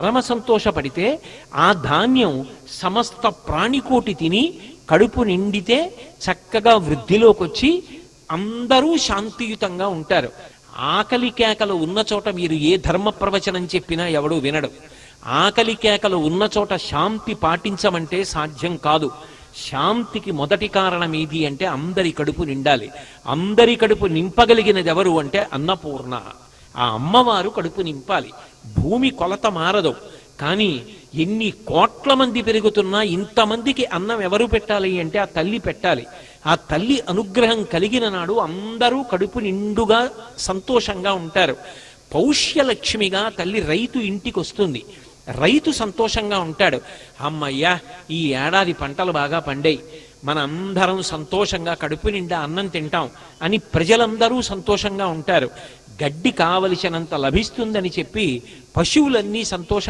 పరమ సంతోషపడితే ఆ ధాన్యం సమస్త ప్రాణికోటి తిని కడుపు నిండితే చక్కగా వృద్ధిలోకి వచ్చి అందరూ శాంతియుతంగా ఉంటారు. ఆకలి కేకలు ఉన్న చోట మీరు ఏ ధర్మ ప్రవచనం చెప్పినా ఎవడూ వినడు. ఆకలి కేకలు ఉన్న చోట శాంతి పాటించమంటే సాధ్యం కాదు. శాంతికి మొదటి కారణం ఏది అంటే అందరి కడుపు నిండాలి. అందరి కడుపు నింపగలిగినది ఎవరు అంటే అన్నపూర్ణ. ఆ అమ్మవారు కడుపు నింపాలి. భూమి కొలత మారదు, కానీ ఎన్ని కోట్ల మంది పెరుగుతున్నా ఇంతమందికి అన్నం ఎవరు పెట్టాలి అంటే ఆ తల్లి పెట్టాలి. ఆ తల్లి అనుగ్రహం కలిగిన నాడు అందరూ కడుపు నిండుగా సంతోషంగా ఉంటారు. పౌష్యలక్ష్మిగా తల్లి రైతు ఇంటికి వస్తుంది. రైతు సంతోషంగా ఉంటాడు. అమ్మయ్యా, ఈ ఏడాది పంటలు బాగా పండాయి, మనందరం సంతోషంగా కడుపు నిండా అన్నం తింటాం అని ప్రజలందరూ సంతోషంగా ఉంటారు. గడ్డి కావలసినంత లభిస్తుందని చెప్పి పశువులన్నీ సంతోషంగా